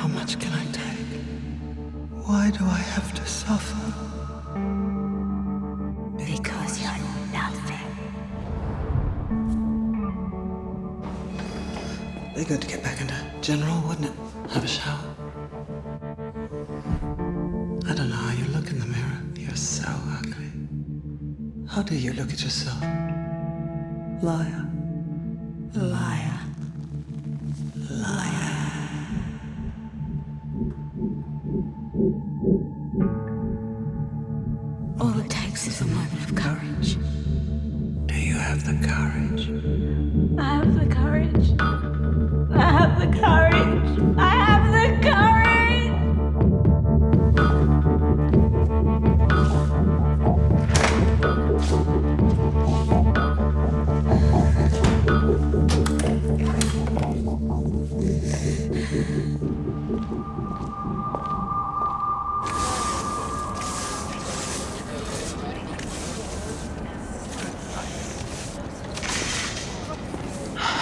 How much can I take? Why do I have to suffer? Because you're nothing. Be good to get back into general, wouldn't it? Have a shower. I don't know how you look in the mirror. You're so ugly. How do you look at yourself? Liar. Liar. Liar. All it takes is a moment of courage. Do you have the courage? I have the courage. I have the courage. I have the courage.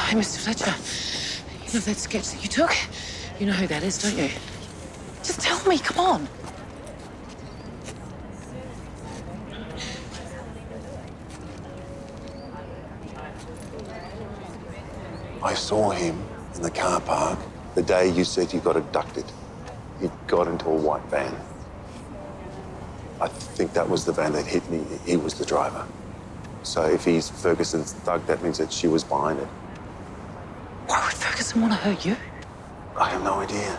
Hey, Mr. Fletcher, you know that sketch that you took? You know who that is, don't you? Just tell me, come on. I saw him in the car park the day you said you got abducted. He got into a white van. I think that was the van that hit me. He was the driver. So if he's Ferguson's thug, that means that she was behind it. Why would Ferguson want to hurt you? I have no idea.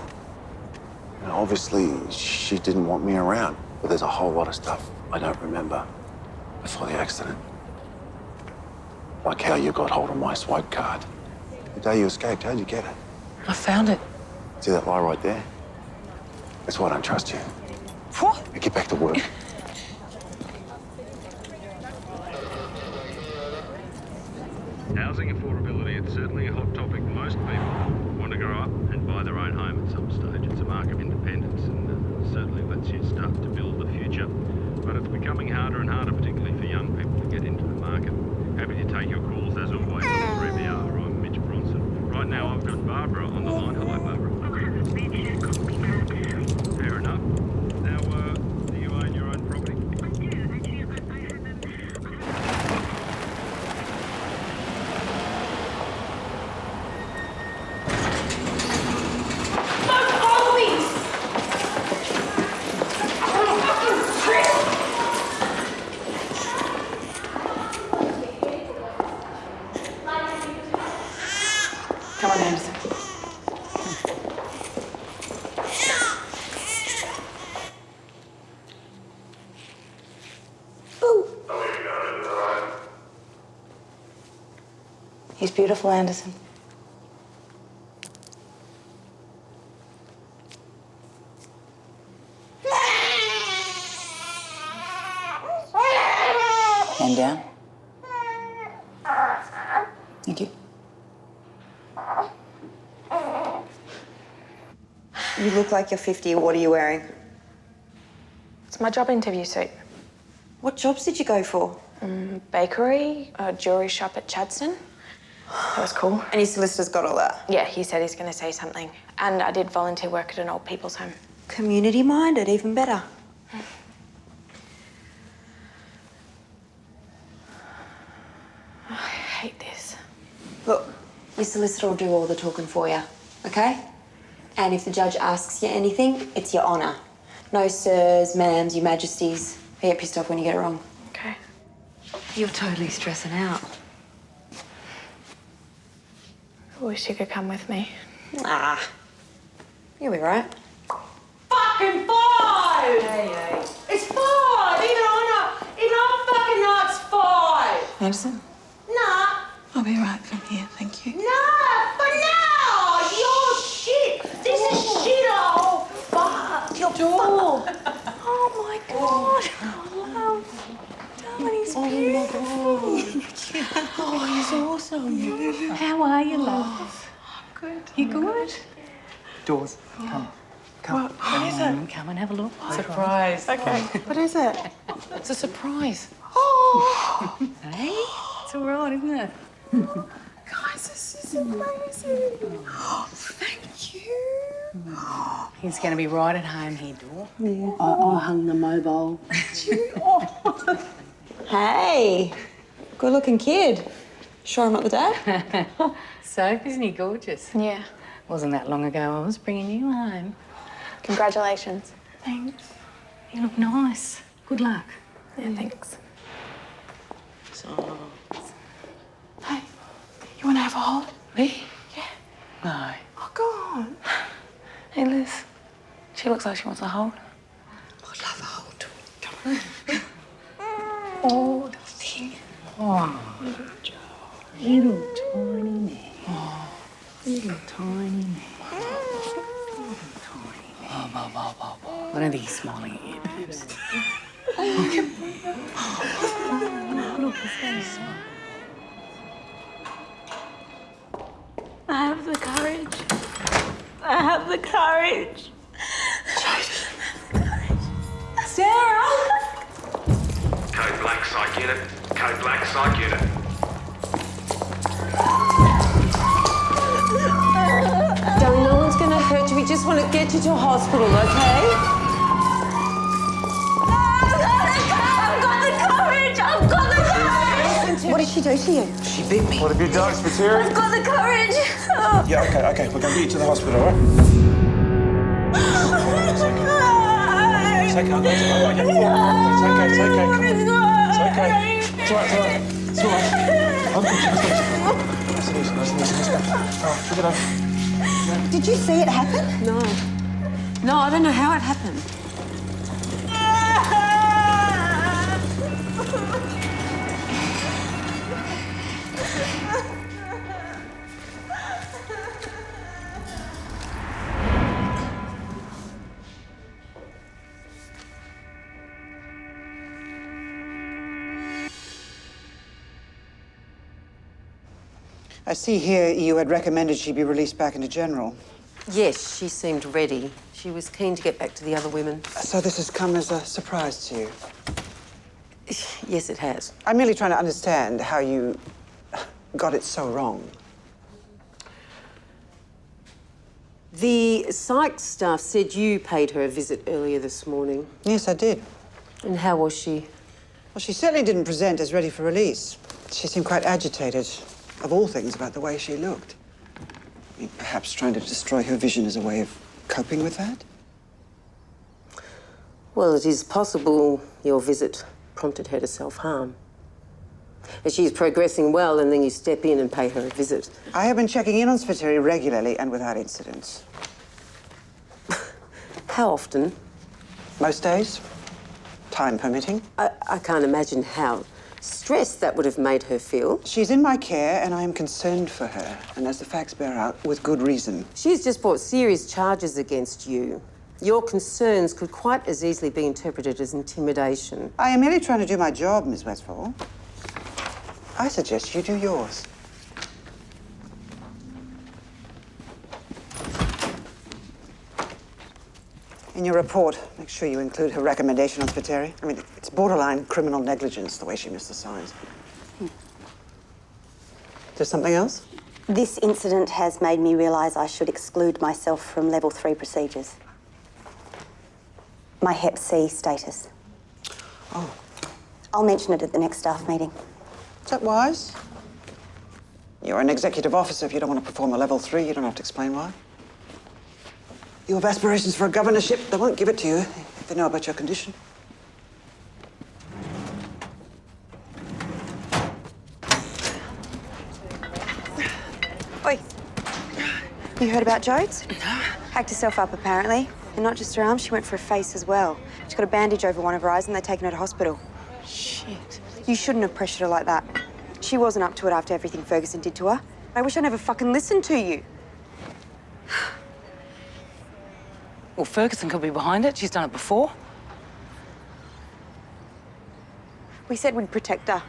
And obviously, she didn't want me around, but there's a whole lot of stuff I don't remember before the accident. Like how you got hold of my swipe card. The day you escaped, how'd you get it? I found it. See that lie right there? That's why I don't trust you. What? Now get back to work. Housing affordability, it's certainly a hot topic. Most people want to grow up and buy their own home at some stage. It's a mark of independence and certainly lets you start to build the future. But it's becoming harder and harder, particularly for young people, to get into the market. Happy to take your calls, as always, on 3VR. I'm Mitch Bronson. Right now, I've got Barbara on the line. Hello, Barbara. Fair enough. Now, do you own your own property? Come on, Anderson. He's beautiful, Anderson. Hand down. Thank you. You look like you're 50. What are you wearing? It's my job interview suit. What jobs did you go for? Bakery, a jewelry shop at Chadstone. That was cool. And his solicitor's got all that. Yeah, he said he's going to say something. And I did volunteer work at an old people's home. Community-minded, even better. I hate this. Look, your solicitor will do all the talking for you, okay? And if the judge asks you anything, it's your honour. No sirs, ma'ams, your majesties. I get pissed off when you get it wrong. Okay. You're totally stressing out. I wish you could come with me. Nah. You'll be right. Fucking 5! Hey. It's 5! Even I fucking know it's 5! Anderson? Nah. I'll be right from here, thank you. Nah, but no! You're shit! This is shit, oh fuck! Your door! Oh, my God. Oh, darling, he's beautiful. Oh, he's awesome. How are you, love? Good. You good? Doors, come. What is it? Come and have a look. Surprise. Okay. What is it? It's a surprise. Oh! Hey? It's all right, isn't it? Guys, this is amazing. Oh, thank you. He's going to be right at home here, Dor. Yeah. I hung the mobile. Hey, good-looking kid. Sure I'm not the dad? So, isn't he gorgeous? Yeah. Wasn't that long ago I was bringing you home. Congratulations. Thanks. You look nice. Good luck. Yeah, thanks. So, Hey, you want to have a hold? me? Yeah. No. Oh, go on. Hey, Liz. She looks like she wants a hold. I'd love a hold. Come on. Oh, the thing. Oh, little tiny man. Oh, little tiny man. Little tiny man. What are these smiling at you, babes? Look, his face. I have the courage. I have the courage. Sarah! Code black psych unit. Code black psych unit. Darling, no one's going to hurt you. We just want to get you to hospital, okay? I've got the courage! I've got the courage! What did she do to you? She beat me. What have you done, Spiteri? I've got the courage! Yeah, okay. We're going to get you to the hospital, all right? It's okay, I'll go to It's okay. Come on. It's okay. It's all right. It's all right. I'll get you. Nice and easy. Let's go. All right, pick it up. Did you see it happen? No. No, I don't know how it happened. I see here you had recommended she be released back into general. Yes, she seemed ready. She was keen to get back to the other women. So this has come as a surprise to you? Yes, it has. I'm merely trying to understand how you got it so wrong. The psych staff said you paid her a visit earlier this morning. Yes, I did. And how was she? Well, she certainly didn't present as ready for release. She seemed quite agitated, of all things, about the way she looked. I mean, perhaps trying to destroy her vision as a way of coping with that? Well, it is possible your visit prompted her to self-harm. And she's progressing well, and then you step in and pay her a visit. I have been checking in on Spiteri regularly and without incidents. How often? Most days, time permitting. I can't imagine how stressed that would have made her feel. She's in my care, and I am concerned for her. And as the facts bear out, with good reason. She's just brought serious charges against you. Your concerns could quite as easily be interpreted as intimidation. I am merely trying to do my job, Miss Westfall. I suggest you do yours. In your report, make sure you include her recommendation on Spiteri. I mean, it's borderline criminal negligence, the way she missed the signs. There's something else? This incident has made me realise I should exclude myself from level 3 procedures. My Hep C status. Oh. I'll mention it at the next staff meeting. Is that wise? You're an executive officer. If you don't want to perform a level 3, you don't have to explain why. You have aspirations for a governorship. They won't give it to you if they know about your condition. Oi. You heard about Jodes? No. Hacked herself up, apparently. And not just her arm, she went for her face as well. She's got a bandage over one of her eyes and they've taken her to hospital. Shit. You shouldn't have pressured her like that. She wasn't up to it after everything Ferguson did to her. I wish I never fucking listened to you. Well, Ferguson could be behind it. She's done it before. We said we'd protect her.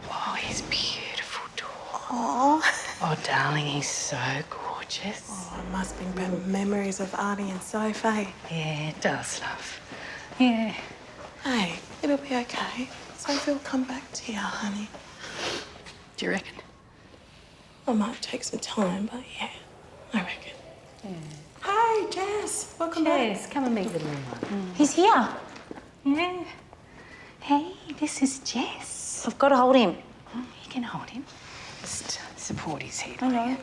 Oh, he's beautiful, Dor. Oh. Oh, darling, he's so gorgeous. Oh, it must bring memories of Arnie and Sophie. Yeah, it does, love. Yeah. Hey, it'll be okay. Sophie will come back to you, honey. Do you reckon? I might take some time, but yeah, I reckon. Yeah. Hi, Jess. Welcome back. Jess, come and meet the little one. He's here. Yeah. Hey, this is Jess. I've got to hold him. You can hold him. Just support his head. I know.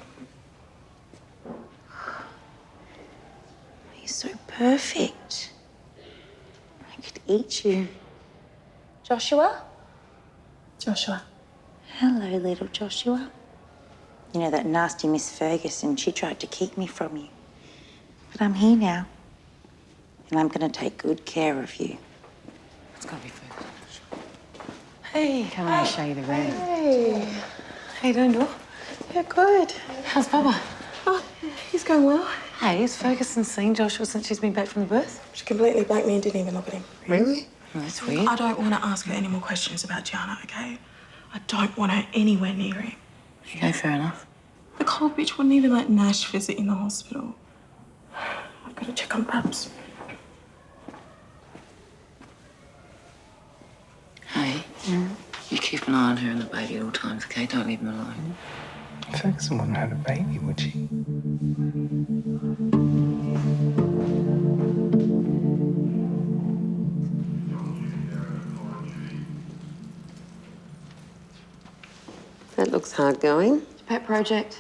You're so perfect. I could eat you. Joshua? Joshua. Hello, little Joshua. You know that nasty Miss Ferguson, she tried to keep me from you. But I'm here now. And I'm going to take good care of you. It's got to be Ferguson. Hey. Come on, I'll show you the room. Hey. How you doing, Dor? Yeah, good. How's Bubba? Oh, he's going well. Hey, has Ferguson seen Joshua since she's been back from the birth? She completely blanked me and didn't even look at him. Really? Oh, that's weird. I don't want to ask her any more questions about Gianna, okay? I don't want her anywhere near him. Okay, fair enough. The cold bitch wouldn't even let Nash visit in the hospital. I've got to check on Babs. Hey, you keep an eye on her and the baby at all times, okay? Don't leave them alone. Ferguson wouldn't have a baby, would she? That looks hard going. Pet project.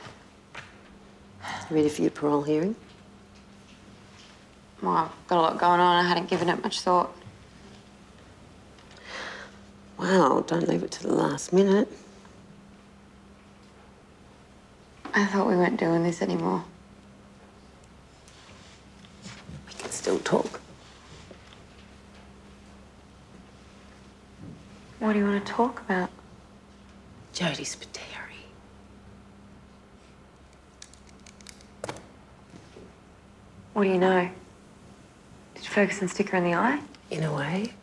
Ready for your parole hearing? Well, I've got a lot going on. I hadn't given it much thought. Wow, don't leave it to the last minute. I thought we weren't doing this anymore. We can still talk. What do you want to talk about? Jodie Spiteri. What do you know? Did Ferguson stick her in the eye? In a way.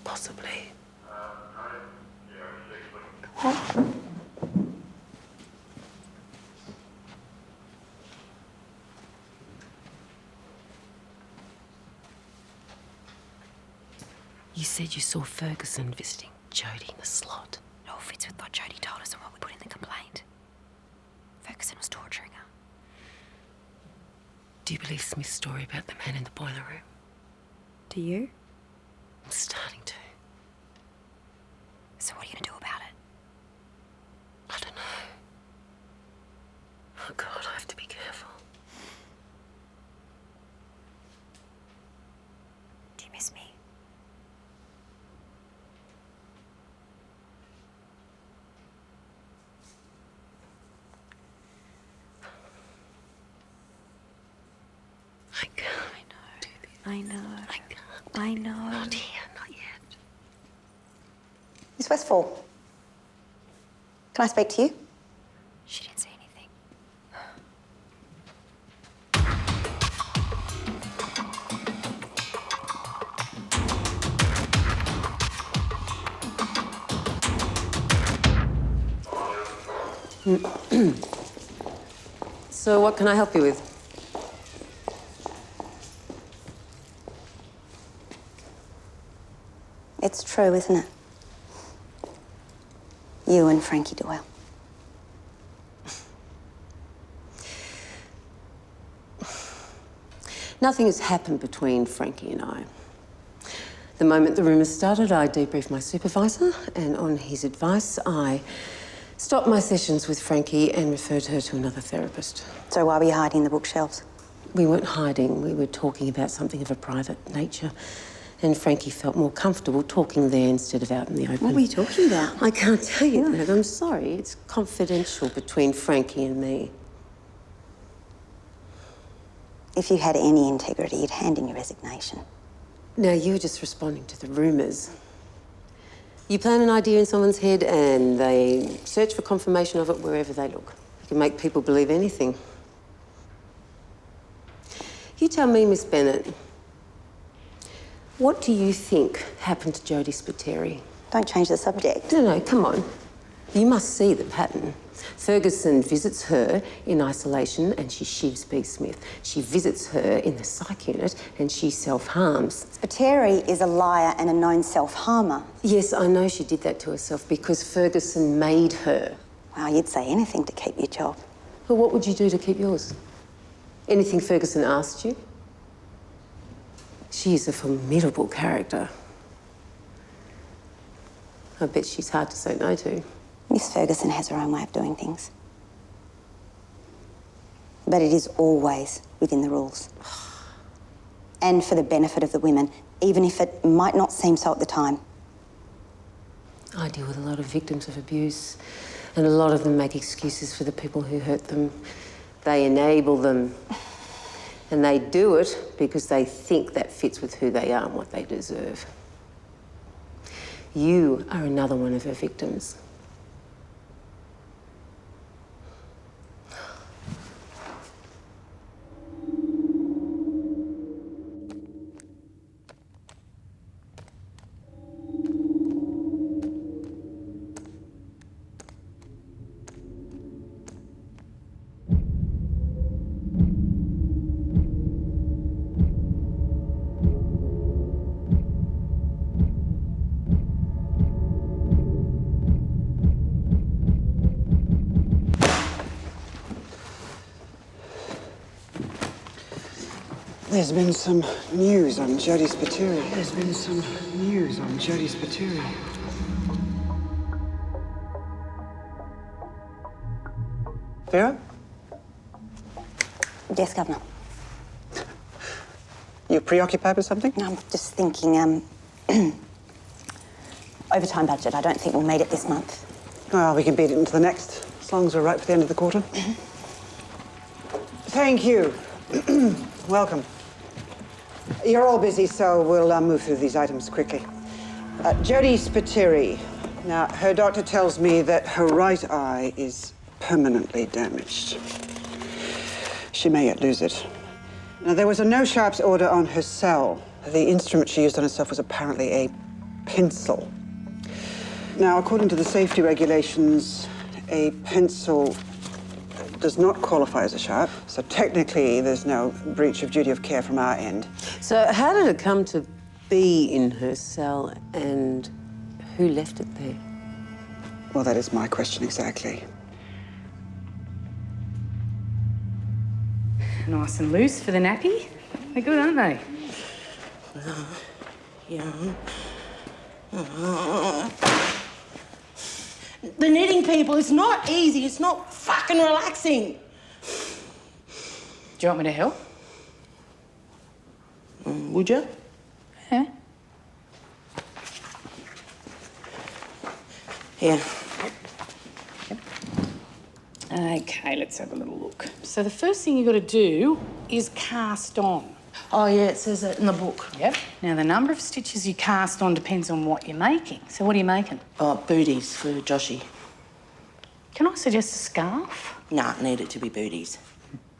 Possibly. What? You said you saw Ferguson visiting Jodie in the slot. It all fits with what Jodie told us and what we put in the complaint. Ferguson was torturing her. Do you believe Smith's story about the man in the boiler room? Do you? I'm starting to. So what are you going to do about it? I don't know. Oh, God, I have to be careful. Do you miss me? I can't. I know. I can't. I know. Not here, not yet. Miss Westfall, can I speak to you? She didn't say anything. So what can I help you with? It's true, isn't it? You and Frankie Doyle. Nothing has happened between Frankie and I. The moment the rumours started, I debriefed my supervisor, and on his advice, I stopped my sessions with Frankie and referred her to another therapist. So why were you hiding the bookshelves? We weren't hiding. We were talking about something of a private nature. And Frankie felt more comfortable talking there instead of out in the open. What were you talking about? I can't tell you that. I'm sorry. It's confidential between Frankie and me. If you had any integrity, you'd hand in your resignation. Now, you were just responding to the rumours. You plant an idea in someone's head and they search for confirmation of it wherever they look. You can make people believe anything. You tell me, Miss Bennett, what do you think happened to Jodie Spiteri? Don't change the subject. No, come on. You must see the pattern. Ferguson visits her in isolation and she shivs B. Smith. She visits her in the psych unit and she self-harms. Spiteri is a liar and a known self-harmer. Yes, I know she did that to herself because Ferguson made her. Well, you'd say anything to keep your job. Well, what would you do to keep yours? Anything Ferguson asked you? She is a formidable character. I bet she's hard to say no to. Miss Ferguson has her own way of doing things. But it is always within the rules. And for the benefit of the women, even if it might not seem so at the time. I deal with a lot of victims of abuse, and a lot of them make excuses for the people who hurt them. They enable them. And they do it because they think that fits with who they are and what they deserve. You are another one of her victims. There's been some news on Jodie Spiteri. There's been some news on Jodie Spiteri. Vera? Yes, Governor. You preoccupied with something? No, I'm just thinking, overtime budget. I don't think we'll meet it this month. Well, we can beat it into the next, as long as we're right for the end of the quarter. Thank you. Welcome. You're all busy, so we'll move through these items quickly. Jodie Spiteri. Now, her doctor tells me that her right eye is permanently damaged. She may yet lose it. Now, there was a no sharps order on her cell. The instrument she used on herself was apparently a pencil. Now, according to the safety regulations, a pencil does not qualify as a sharp, so technically there's no breach of duty of care from our end. So how did it come to be in her cell, and who left it there? Well, that is my question exactly. Nice and loose for the nappy. They're good, aren't they? Yeah. The knitting, people, it's not easy. It's not fucking relaxing. Do you want me to help? Would you? Yeah. Yeah. Okay, let's have a little look. So the first thing you've got to do is cast on. Oh, yeah, it says that in the book. Yep. Now, the number of stitches you cast on depends on what you're making. So what are you making? Oh, booties for Joshy. Can I suggest a scarf? Nah, need it to be booties.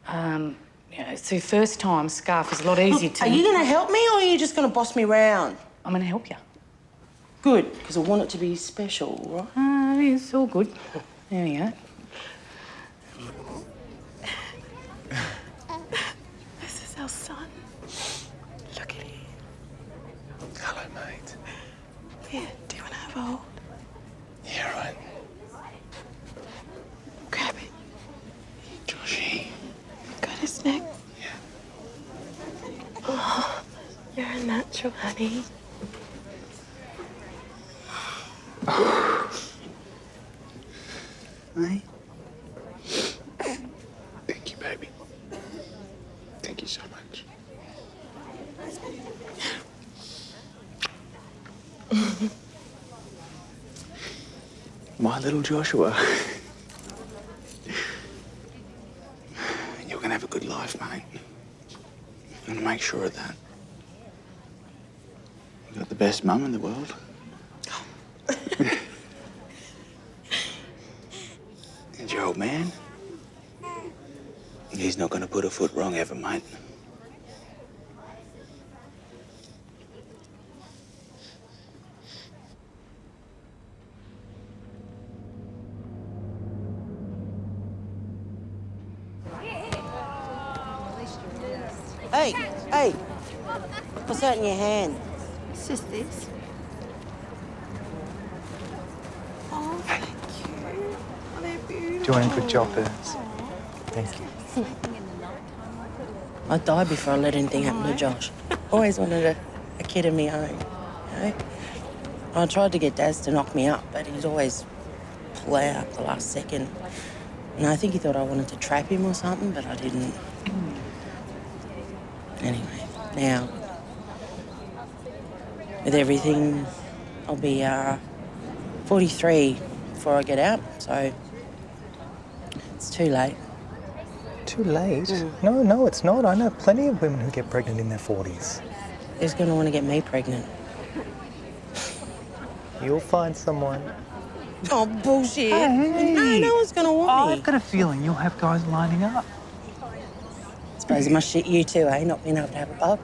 Yeah, so first time, scarf is a lot easier to... Are you going to help me or are you just going to boss me round? I'm going to help you. Good, because I want it to be special, right? It's all good. There we go. This is our son. Look at him. Hello, mate. Here, do you want to have a hold? Yeah, right. Grab it. Joshy. Got his neck. Yeah. Oh, you're a natural, honey. Right? Thank you, baby. Thank you so much. My little Joshua. You're gonna have a good life, mate. I'm gonna make sure of that. You got the best mum in the world. And your old man? He's not gonna put a foot wrong ever, mate. Hey, hey. What's that in your hand? It's just this. Oh, thank you. Oh, they're Doing a good job, Burns. Thank you. I'd die before I let anything happen to Josh. Always wanted a kid of my own, you know? I tried to get Daz to knock me up, but he'd always pull out at the last second. And I think he thought I wanted to trap him or something, but I didn't. Anyway, now, with everything, I'll be 43 before I get out, so it's too late. Too late? No, it's not. I know plenty of women who get pregnant in their 40s. Who's going to want to get me pregnant? You'll find someone. Oh, bullshit. Hey. No one's going to want me. I've got a feeling you'll have guys lining up. Suppose it must shit you too, eh? Not being able to have a bub.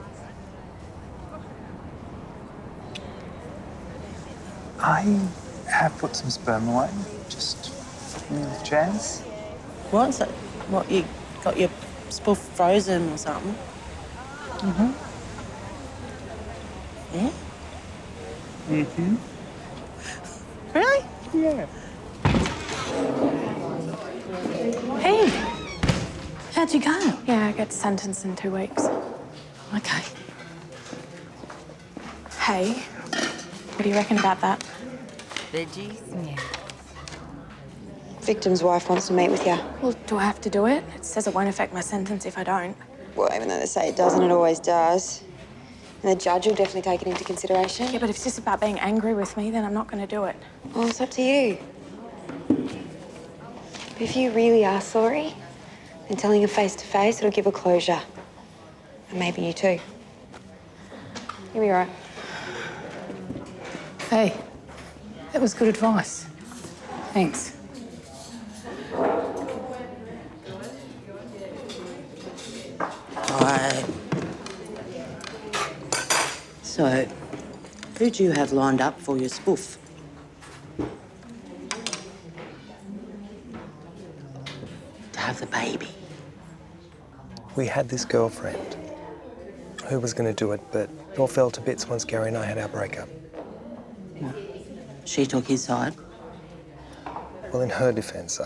I have put some sperm away, just on the off chance. What? So, what, you got your spoof frozen or something? Mm-hmm. Yeah? Mm-hmm. Really? Yeah. Hey, how'd you go? Yeah, I get sentenced in 2 weeks. Okay. Hey, what do you reckon about that? Veggies? Yeah. Victim's wife wants to meet with you. Well, do I have to do it? It says it won't affect my sentence if I don't. Well, even though they say it doesn't, it always does. And the judge will definitely take it into consideration. Yeah, but if it's just about being angry with me, then I'm not going to do it. Well, it's up to you. But if you really are sorry, then telling her face-to-face, it'll give her closure. And maybe you too. You'll be all right. Hey, that was good advice. Thanks. Right. So, who'd you have lined up for your spoof? To have the baby. We had this girlfriend who was going to do it, but it all fell to bits once Gary and I had our breakup. She took his side? Well, in her defence,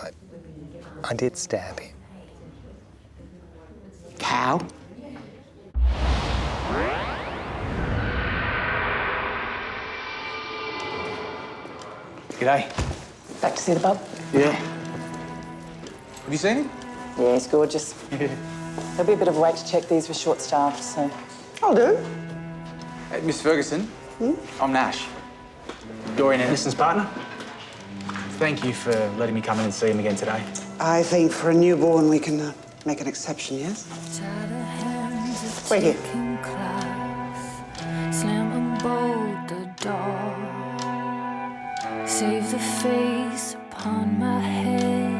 I did stab him. Cow? G'day. Back to see the bub? Yeah. Have you seen him? Yeah, he's gorgeous. There'll be a bit of a wait to check these. We're short-staffed, so... I'll do. Hey, Miss Ferguson. I'm Nash. Doreen Anderson's partner. Thank you for letting me come in and see him again today. I think for a newborn we can make an exception, yes? Wait here. Slam and bolt the door. Save the face upon my head.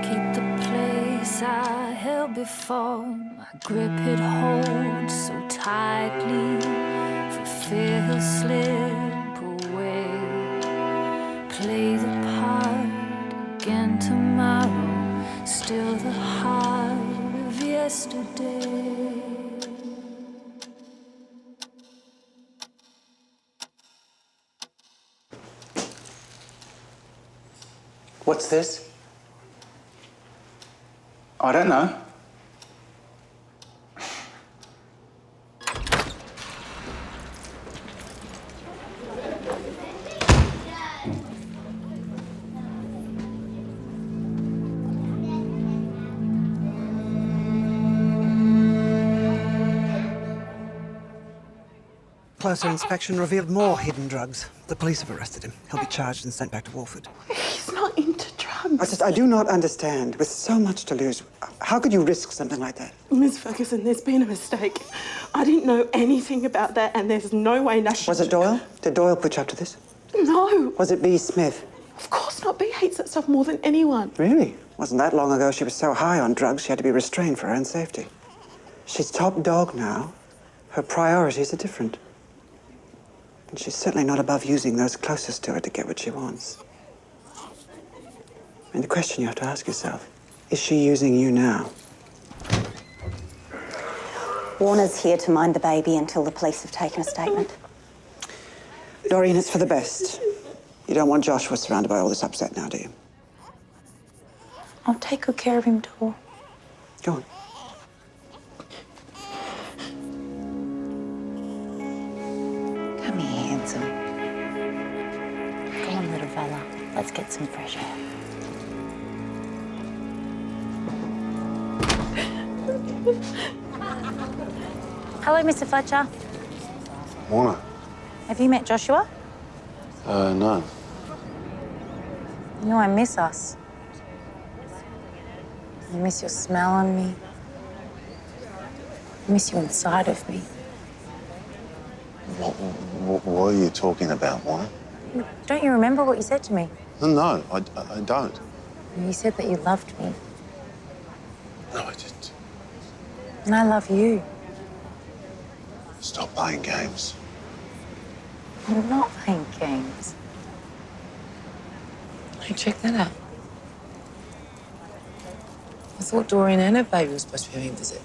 Keep the place I held before. My grip it holds so tightly. For fear he'll slip away. Play the part again tomorrow. Still the heart of yesterday. What's this? I don't know. Closer inspection revealed more hidden drugs. The police have arrested him. He'll be charged and sent back to Walford. He's not into drugs. I do not understand. With so much to lose, how could you risk something like that? Miss Ferguson, there's been a mistake. I didn't know anything about that, and there's no way Nash... Was it Doyle? Did Doyle put you up to this? No. Was it B. Smith? Of course not. B hates that stuff more than anyone. Really? Wasn't that long ago she was so high on drugs she had to be restrained for her own safety. She's top dog now. Her priorities are different. And she's certainly not above using those closest to her to get what she wants. And the question you have to ask yourself, is she using you now? Warner's here to mind the baby until the police have taken a statement. Doreen, it's for the best. You don't want Joshua surrounded by all this upset now, do you? I'll take good care of him, Dor. Go on. Come here, handsome. Go on, little fella. Let's get some fresh air. Hello, Mr. Fletcher. Warner? Have you met Joshua? No. You know I miss us. I miss your smell on me. I miss you inside of me. What are you talking about, Warner? Don't you remember what you said to me? No, I don't. You said that you loved me. No, I didn't. And I love you. Stop playing games. I'm not playing games. Hey, check that out. I thought Doreen and her baby were supposed to be having a visit.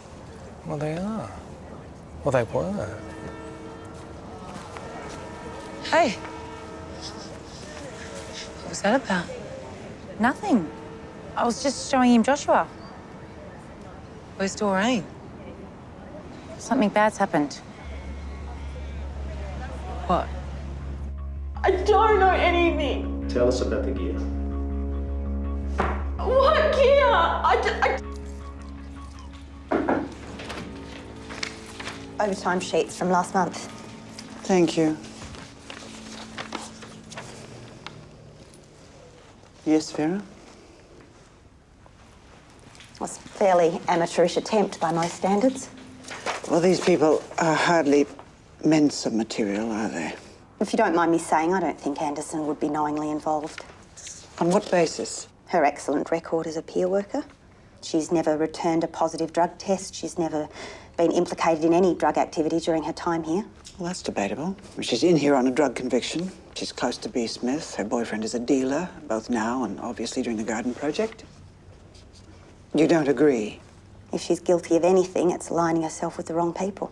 Well, they are. Well, they were. Hey. What was that about? Nothing. I was just showing him Joshua. Where's Doreen? Something bad's happened. What? I don't know anything. Tell us about the gear. What gear? Overtime sheets from last month. Thank you. Yes, Vera? It was a fairly amateurish attempt by most standards. Well, these people are hardly Mensa material, are they? If you don't mind me saying, I don't think Anderson would be knowingly involved. On what basis? Her excellent record as a peer worker. She's never returned a positive drug test. She's never been implicated in any drug activity during her time here. Well, that's debatable. She's in here on a drug conviction. She's close to B. Smith. Her boyfriend is a dealer, both now and obviously during the garden project. You don't agree? If she's guilty of anything, it's aligning herself with the wrong people.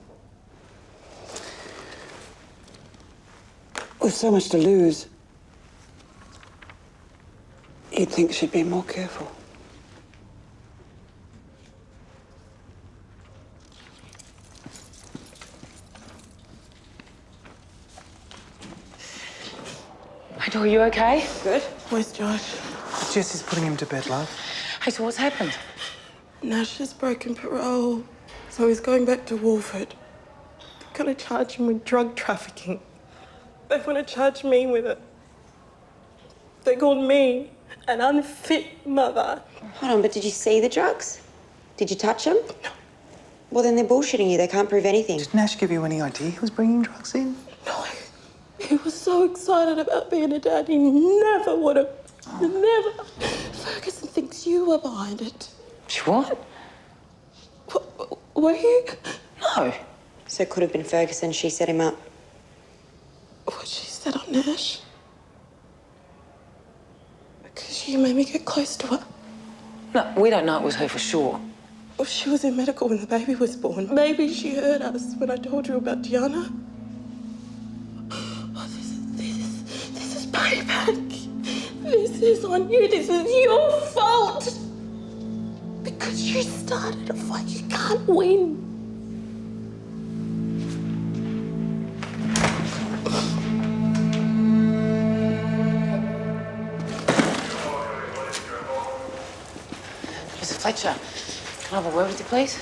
With so much to lose, you'd think she'd be more careful. Hey, Dor, you okay? Good. Where's Josh? Jess is putting him to bed, love. Hey, so what's happened? Nash has broken parole, so he's going back to Wolford. They're gonna charge him with drug trafficking. They want to charge me with it. They called me an unfit mother. Hold on, but did you see the drugs? Did you touch them? No. Well, then they're bullshitting you. They can't prove anything. Did Nash give you any idea he was bringing drugs in? No. He was so excited about being a dad, he never would have. Never. Ferguson thinks you were behind it. What? Were you? No. So it could have been Ferguson. She set him up. What she said on Nash? Because you made me get close to her. No, we don't know it was her for sure. Well, she was in medical when the baby was born. Maybe she heard us when I told you about Diana. Oh, this is payback. This is on you. This is your fault. Because you started a fight. You can't win. Mr. Fletcher, can I have a word with you, please?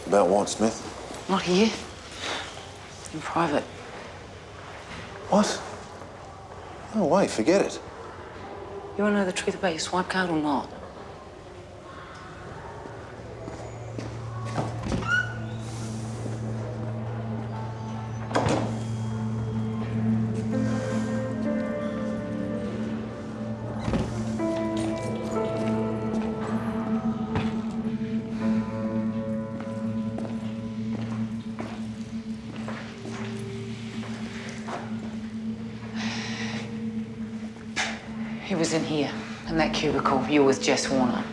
About what, Smith? Not here. In private. What? No way, forget it. You want to know the truth about your swipe card or not? He was in here, in that cubicle. You were with Jess Warner.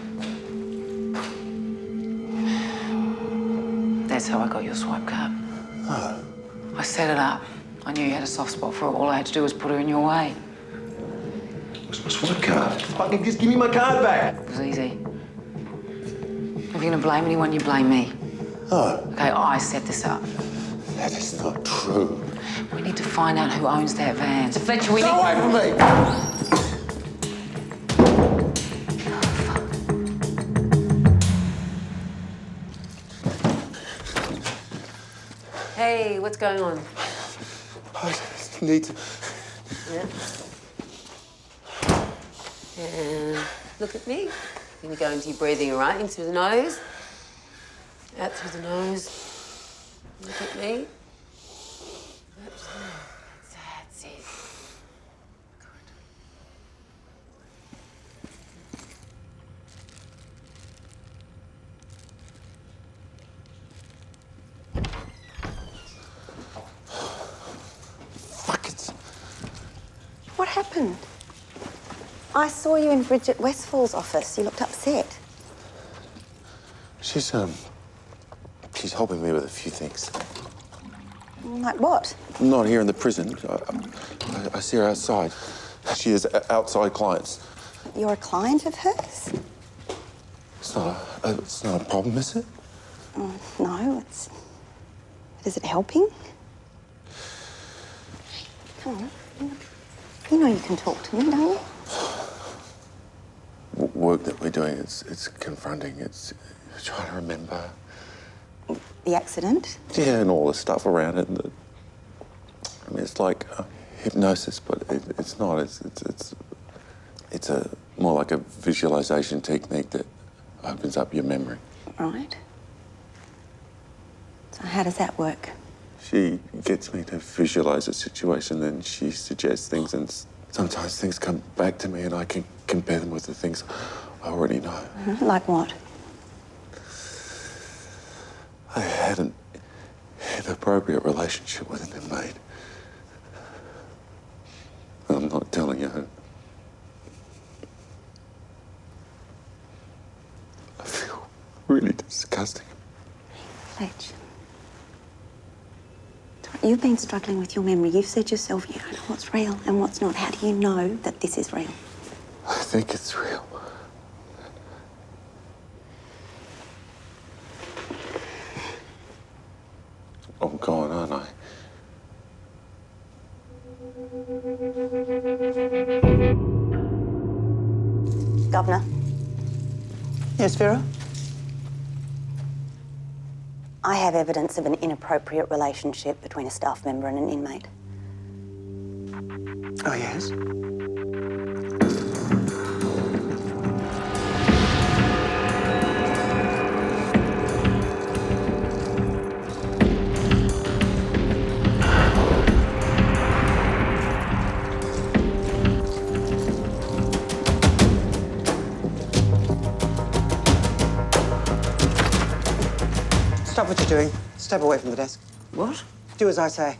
That's how I got your swipe card. Oh. I set it up. I knew you had a soft spot for her. All I had to do was put her in your way. What card? Fucking just give me my card back. It was easy. If you're gonna blame anyone, you blame me. Oh. Okay, I set this up. That is not true. We need to find out who owns that van. So Fletcher, we Go away from me! Hey, what's going on? I just need to... Yeah. And look at me. Then you go into your breathing, all right? In through the nose. Out through the nose. Look at me. Out through the nose. That's it. Fuck it. What happened? I saw you in Bridget Westfall's office. You looked upset. She's helping me with a few things. Like what? Not here in the prison. I see her outside. She has outside clients. You're a client of hers? It's not a problem, is it? No, it's... Is it helping? Come on. You know you can talk to me, don't you? Work that we're doing, it's confronting. It's trying to remember. The accident? Yeah, and all the stuff around it. I mean, it's like hypnosis, but it's not. It's more like a visualization technique that opens up your memory. Right. So how does that work? She gets me to visualize a situation, then she suggests things, and sometimes things come back to me and I can compare them with the things I already know. Like what? I had an inappropriate relationship with an inmate. I'm not telling you. I feel really disgusting. Fletch. You've been struggling with your memory. You've said yourself you don't know what's real and what's not. How do you know that this is real? I think it's real. I'm gone, aren't I? Governor. Yes, Vera? I have evidence of an inappropriate relationship between a staff member and an inmate. Oh, yes? Stop what you're doing. Step away from the desk. What? Do as I say.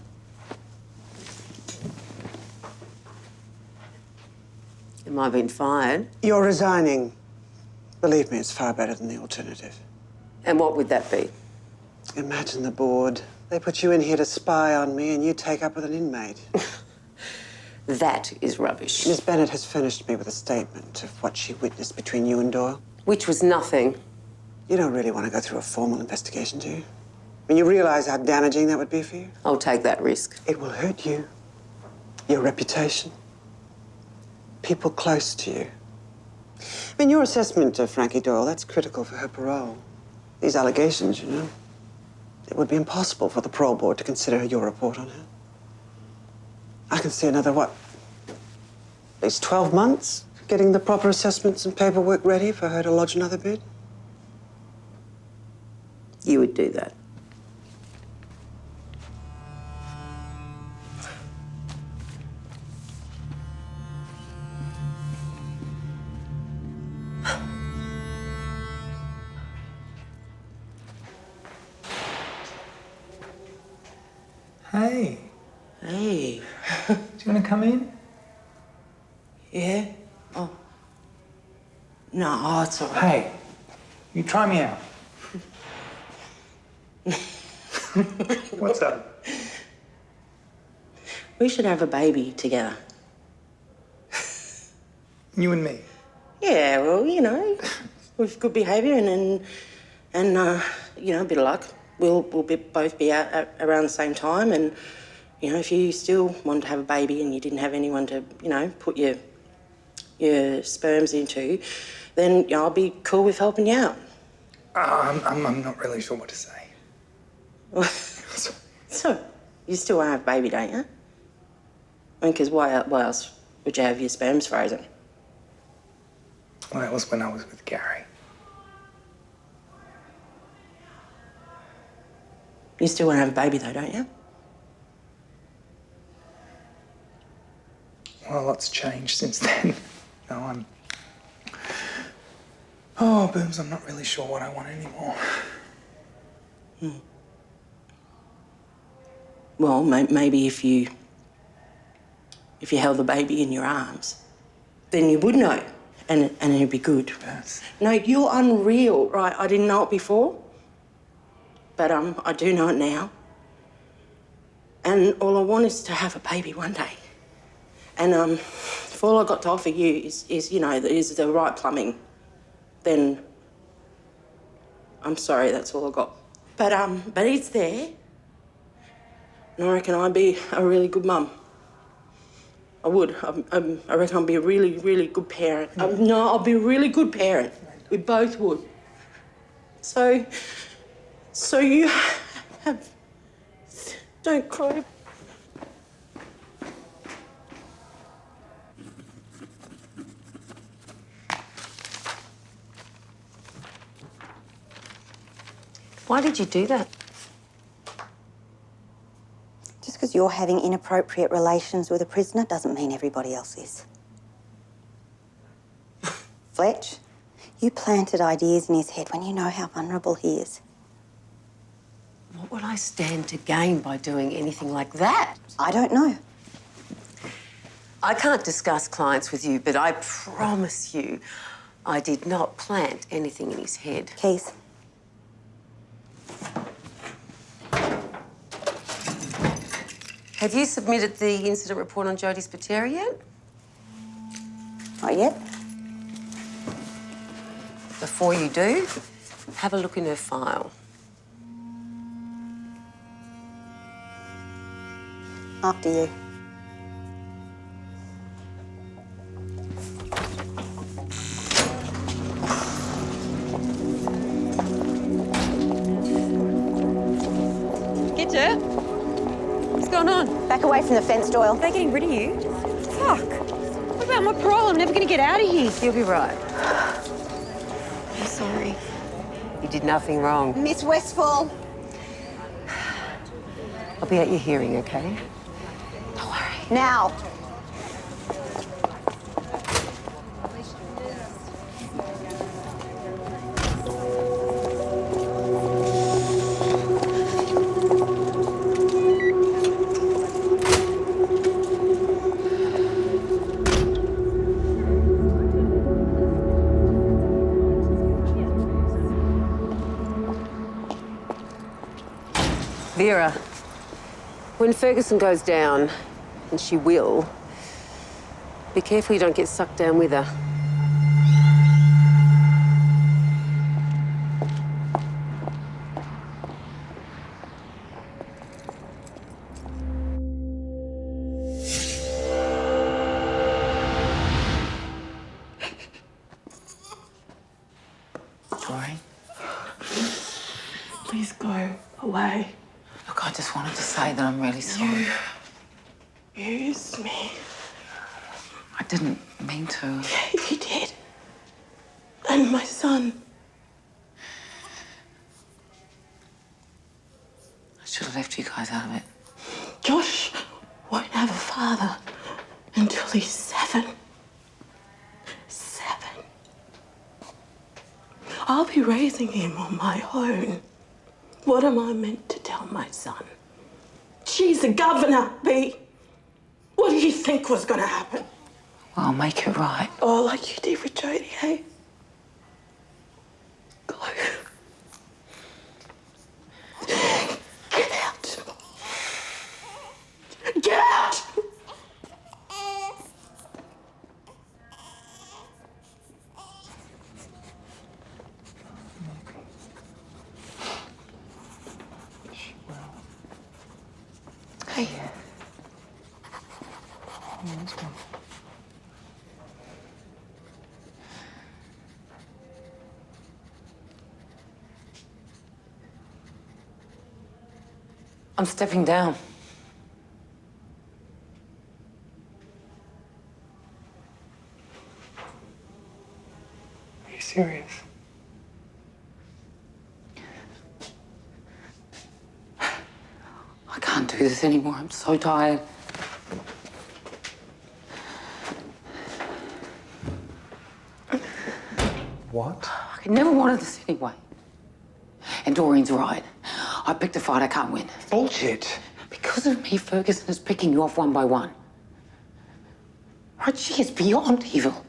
Am I being fired? You're resigning. Believe me, it's far better than the alternative. And what would that be? Imagine the board. They put you in here to spy on me and you take up with an inmate. That is rubbish. Miss Bennett has furnished me with a statement of what she witnessed between you and Doyle. Which was nothing. You don't really want to go through a formal investigation, do you? I mean, you realize how damaging that would be for you? I'll take that risk. It will hurt you. Your reputation. People close to you. I mean, your assessment of Frankie Doyle, that's critical for her parole. These allegations, you know. It would be impossible for the parole board to consider your report on her. I can see another, what, at least 12 months getting the proper assessments and paperwork ready for her to lodge another bid? You would do that. Hey. Hey. Do you want to come in? Yeah? Oh. No, it's all right. Hey, you try me out. What's up? We should have a baby together. You and me? Yeah, well, you know, with good behaviour and you know, a bit of luck, we'll both be out at around the same time. And you know, if you still wanted to have a baby and you didn't have anyone to, you know, put your sperms into, then you know, I'll be cool with helping you out. I'm not really sure what to say. So, you still want to have a baby, don't you? I mean, because why else would you have your sperms frozen? Well, that was when I was with Gary. You still want to have a baby, though, don't you? Well, a lot's changed since then. No, Oh, Booms, I'm not really sure what I want anymore. Well, maybe if you held the baby in your arms, then you would know, and it'd be good. Yes. No, you're unreal, right? I didn't know it before, but I do know it now. And all I want is to have a baby one day. And if all I got to offer you is you know, is the right plumbing, then I'm sorry, that's all I got. But it's there. And I reckon I'd be a really good mum. I would. I reckon I'd be a really, really good parent. No, I'll be a really good parent. We both would. So you have... Don't cry. Why did you do that? Just because you're having inappropriate relations with a prisoner doesn't mean everybody else is. Fletch, you planted ideas in his head when you know how vulnerable he is. What would I stand to gain by doing anything like that? I don't know. I can't discuss clients with you, but I promise you I did not plant anything in his head. Keith. Have you submitted the incident report on Jodie Spiteri yet? Not yet. Before you do, have a look in her file. After you. Gidget? What's going on? Back away from the fence, Doyle. They're getting rid of you. Fuck. What about my parole? I'm never going to get out of here. You'll be right. I'm sorry. You did nothing wrong. Miss Westfall. I'll be at your hearing, okay? Don't worry. Now. Vera, when Ferguson goes down, and she will, be careful you don't get sucked down with her. Doreen? Please go away. Look, I just wanted to say that I'm really sorry. You used me. I didn't mean to. Yeah, you did. And my son. I should have left you guys out of it. Josh won't have a father until he's 7. 7. I'll be raising him on my own. What am I meant to tell my son? She's a governor, B. What do you think was going to happen? Well, I'll make it right. Oh, like you did with Jodie, hey? Go. Get out. Get out! okay? Oh, that's good. I'm stepping down. Are you serious? I can't do this anymore. I'm so tired. What? I never wanted this anyway. And Doreen's right. I picked a fight I can't win. Bullshit. Because of me, Ferguson is picking you off one by one. Right, she is beyond evil.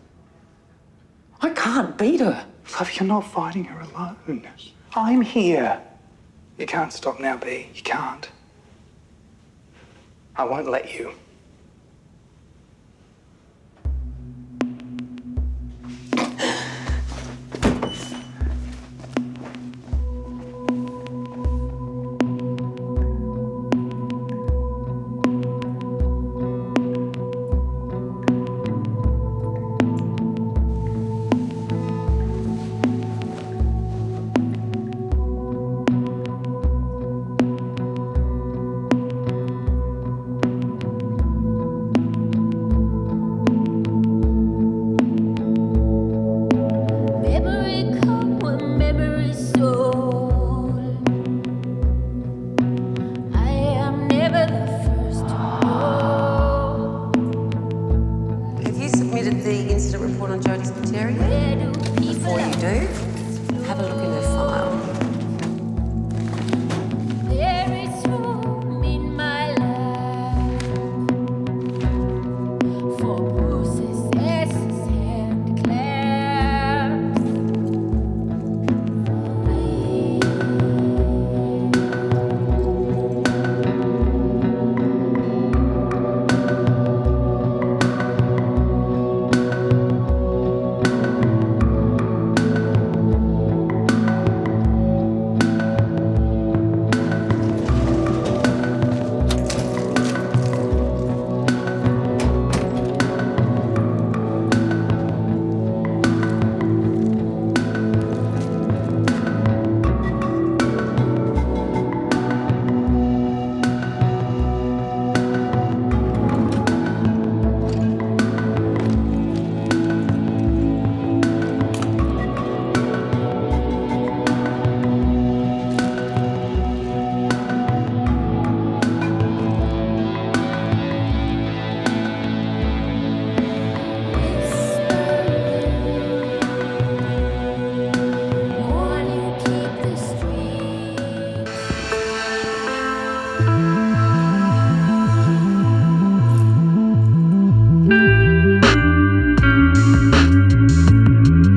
I can't beat her. Love, you're not fighting her alone. I'm here. You can't stop now, B. You can't. I won't let you. Have you submitted the incident report on Jodie Spiteri? Before you do,